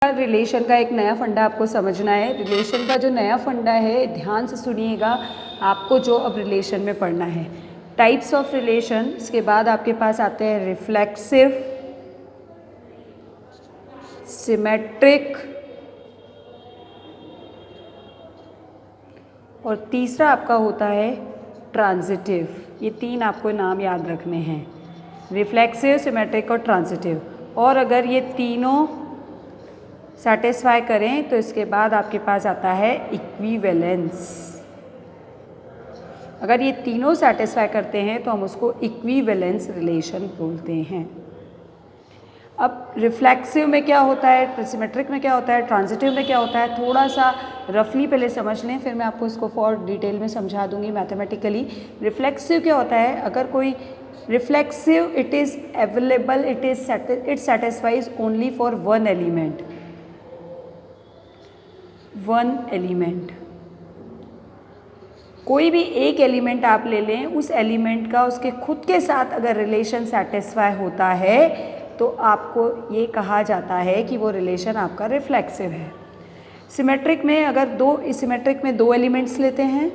Relation का एक नया फंडा आपको समझना है। रिलेशन का जो नया फंडा है, ध्यान से सुनिएगा, आपको जो अब रिलेशन में पढ़ना है। टाइप्स ऑफ रिलेशन, इसके बाद आपके पास आते हैं रिफ्लेक्सिव, सिमेट्रिक और तीसरा आपका होता है ट्रांजिटिव। ये तीन आपको नाम याद रखने हैं, रिफ्लेक्सिव, सिमेट्रिक और ट्रांजिटिव। और अगर ये तीनों सेटिस्फाई करें तो इसके बाद आपके पास आता है इक्विवेलेंस। अगर ये तीनों सेटिस्फाई करते हैं तो हम उसको इक्विवेलेंस रिलेशन बोलते हैं। अब रिफ्लेक्सिव में क्या होता है, सिमेट्रिक में क्या होता है, ट्रांजिटिव में क्या होता है, थोड़ा सा रफली पहले समझ लें, फिर मैं आपको इसको फॉर डिटेल में समझा दूंगी मैथमेटिकली। रिफ्लेक्सिव क्या होता है, अगर कोई reflexive, it is available, it satisfies only for one element. कोई भी एक एलिमेंट आप ले लें, उस एलिमेंट का उसके खुद के साथ अगर रिलेशन सेटिस्फाई होता है तो आपको ये कहा जाता है कि वो रिलेशन आपका रिफ्लेक्सिव है। सिमेट्रिक में अगर सिमेट्रिक में दो एलिमेंट्स लेते हैं,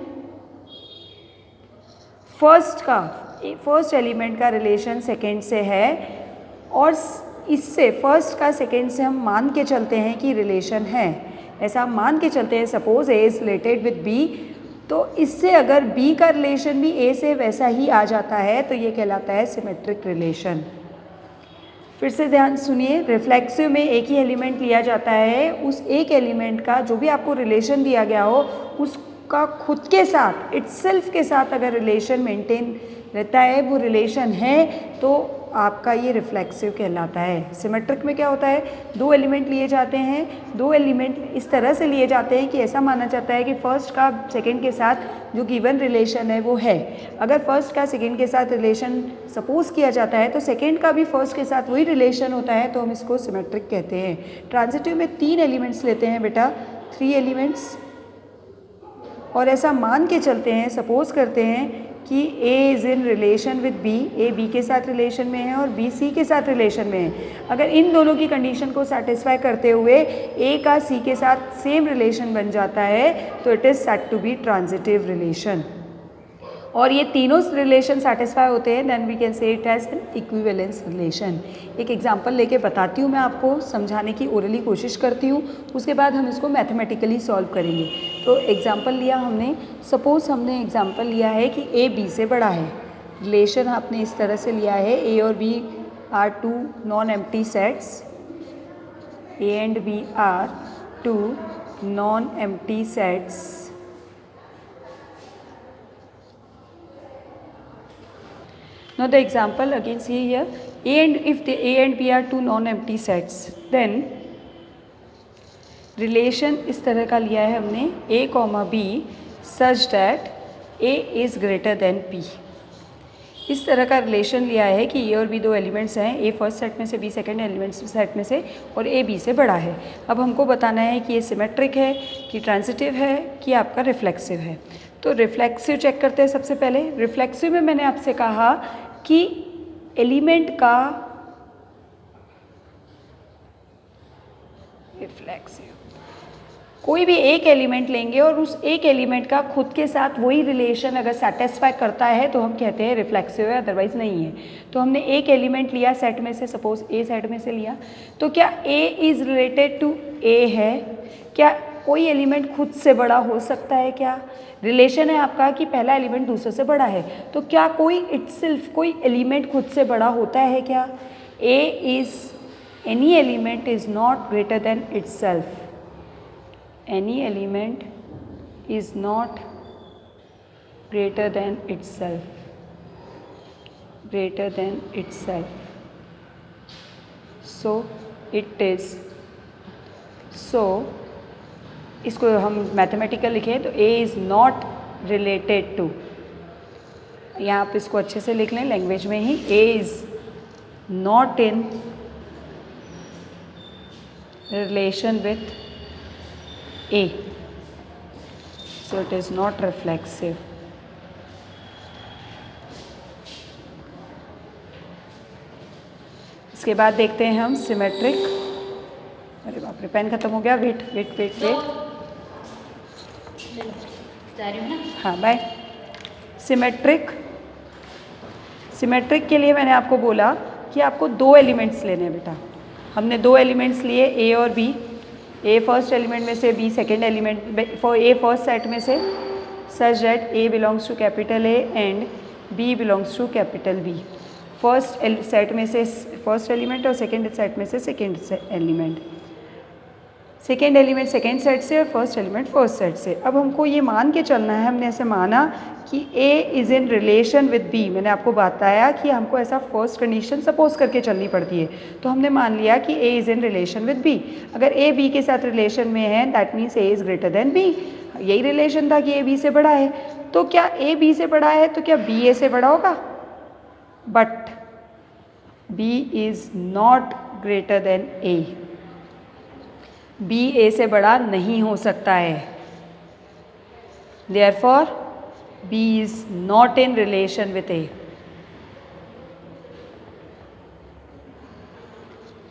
फर्स्ट एलिमेंट का रिलेशन सेकेंड से है और इससे फर्स्ट का सेकेंड से हम मान के चलते हैं कि रिलेशन है, ऐसा हम मान के चलते हैं। Suppose A is related with B, तो इससे अगर बी का रिलेशन भी ए से वैसा ही आ जाता है तो ये कहलाता है सिमेट्रिक रिलेशन। फिर से ध्यान सुनिए, रिफ्लेक्सिव में एक ही एलिमेंट लिया जाता है, उस एक एलिमेंट का जो भी आपको रिलेशन दिया गया हो उसका खुद के साथ, इटसेल्फ के साथ अगर रिलेशन मेंटेन रहता है, वो रिलेशन है, तो आपका ये रिफ्लेक्सिव कहलाता है। सिमेट्रिक में क्या होता है, दो एलिमेंट लिए जाते हैं, दो एलिमेंट इस तरह से लिए जाते हैं कि ऐसा माना जाता है कि फर्स्ट का सेकंड के साथ जो गिवन रिलेशन है वो है। अगर फर्स्ट का सेकंड के साथ रिलेशन सपोज किया जाता है तो सेकंड का भी फर्स्ट के साथ वही रिलेशन होता है, तो हम इसको सिमेट्रिक कहते हैं। ट्रांजिटिव में तीन एलिमेंट्स लेते हैं बेटा, 3 एलिमेंट्स, और ऐसा मान के चलते हैं, सपोज करते हैं कि A is in relation with B, A B के साथ रिलेशन में है और B C के साथ रिलेशन में है। अगर इन दोनों की कंडीशन को सेटिस्फाई करते हुए A का C के साथ सेम रिलेशन बन जाता है तो it is said to be transitive relation. और ये तीनों रिलेशन सेटिस्फाई होते हैं, then we can say it has an equivalence relation. एक एग्जांपल लेके बताती हूँ मैं आपको, समझाने की ओरली कोशिश करती हूँ, उसके बाद हम इसको मैथमेटिकली सॉल्व करेंगे। तो एग्जांपल लिया हमने, सपोज हमने एग्जांपल लिया है कि ए बी से बड़ा है। रिलेशन आपने इस तरह से लिया है, ए और B are two non empty sets, A and B are two non empty sets. Now the example again see here, if the A and B are two non-empty sets, then relation इस तरह का लिया है हमने, A, B such that A is greater than P। इस तरह का relation लिया है कि A और B दो एलिमेंट्स हैं, A फर्स्ट सेट में से, B सेकेंड एलिमेंट्स सेट में से, और A B से बड़ा है। अब हमको बताना है कि ये सिमेट्रिक है, कि ट्रांजिटिव है, कि आपका रिफ्लेक्सिव है। तो रिफ्लेक्सिव चेक करते हैं सबसे पहले। रिफ्लेक्सिव में मैंने आपसे कहा कि एलिमेंट का रिफ्लेक्सिव, कोई भी एक एलिमेंट लेंगे और उस एक एलिमेंट का खुद के साथ वही रिलेशन अगर सेटिस्फाई करता है तो हम कहते हैं रिफ्लेक्सिव है, अदरवाइज नहीं है। तो हमने एक एलिमेंट लिया सेट में से, सपोज ए सेट में से लिया, तो क्या ए इज़ रिलेटेड टू ए है? क्या कोई एलिमेंट खुद से बड़ा हो सकता है? क्या रिलेशन है आपका कि पहला एलिमेंट दूसरे से बड़ा है, तो क्या कोई इटसेल्फ कोई एलिमेंट खुद से बड़ा होता है क्या? A is, any element is not greater than itself, any element is not greater than itself, so it is, so इसको हम मैथमेटिकल लिखें तो A is not related to, यहाँ आप इसको अच्छे से लिख लें लैंग्वेज में ही, A is not in relation with A, so it is not reflexive। इसके बाद देखते हैं हम सिमेट्रिक। अरे बाप रे, पेन खत्म हो गया, वेट वेट वेट वेट। हाँ बाय। सिमेट्रिक, सिमेट्रिक के लिए मैंने आपको बोला कि आपको 2 एलिमेंट्स लेने हैं बेटा। हमने 2 एलिमेंट्स लिए, ए और बी। ए फर्स्ट एलिमेंट में से, B second element, for A first set में से, such that a belongs to capital A and b belongs to capital B. First set में से फर्स्ट एलिमेंट और सेकेंड सेट में से second element, second element second set से और first element first set से। अब हमको ये मान के चलना है, हमने ऐसे माना कि A is in relation with B। मैंने आपको बताया कि हमको ऐसा फर्स्ट कंडीशन सपोज करके चलनी पड़ती है, तो हमने मान लिया कि A is in relation with B। अगर A B के साथ रिलेशन में है, that means A is greater than B। यही रिलेशन था कि A B से बड़ा है, तो क्या A B से बड़ा है तो क्या B A से बड़ा होगा? But B is not greater than A। B A से बड़ा नहीं हो सकता है। Therefore, B is not in relation with A।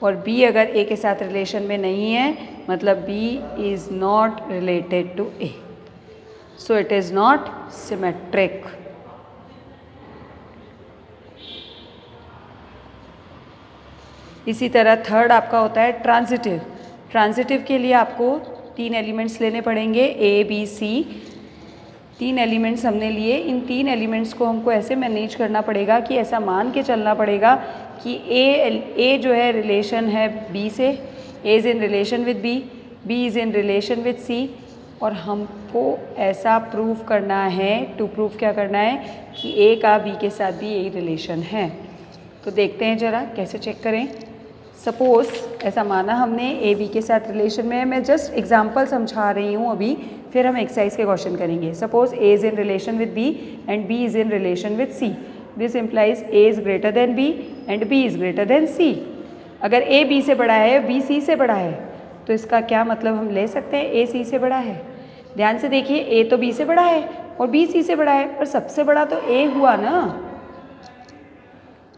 और B अगर A के साथ रिलेशन में नहीं है, मतलब B is not related to A, so it is not symmetric। इसी तरह थर्ड आपका होता है ट्रांजिटिव। ट्रांजिटिव के लिए आपको 3 एलिमेंट्स लेने पड़ेंगे, A B C। 3 एलिमेंट्स हमने लिए, इन 3 एलिमेंट्स को हमको ऐसे मैनेज करना पड़ेगा कि ऐसा मान के चलना पड़ेगा कि A जो है रिलेशन है B से, A is in relation with B, B is in relation with C, और हमको ऐसा प्रूव करना है, टू प्रूव क्या करना है कि A का B के साथ भी यही रिलेशन है। तो देखते हैं ज़रा कैसे चेक करें। सपोज़ ऐसा माना हमने A B के साथ रिलेशन में है, मैं जस्ट एग्जांपल समझा रही हूँ अभी, फिर हम एक्सरसाइज के क्वेश्चन करेंगे। Suppose A is in relation with B and B is in relation with C। This implies A is greater than B and B is greater than C। अगर A B से बड़ा है, B C से बड़ा है, तो इसका क्या मतलब हम ले सकते हैं A C से बड़ा है। ध्यान से देखिए, A तो B से बड़ा है और B C से बड़ा है, पर सबसे बड़ा तो A हुआ ना,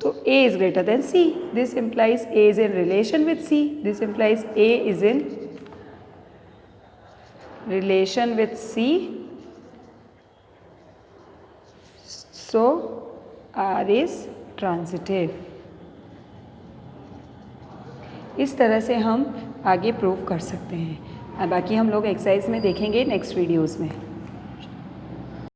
तो A is greater than C. This implies A is in relation with C. This implies A is in relation with C. So R is transitive. इस तरह से हम आगे प्रूव कर सकते हैं। अब बाकी हम लोग एक्सरसाइज में देखेंगे नेक्स्ट वीडियोज़ में।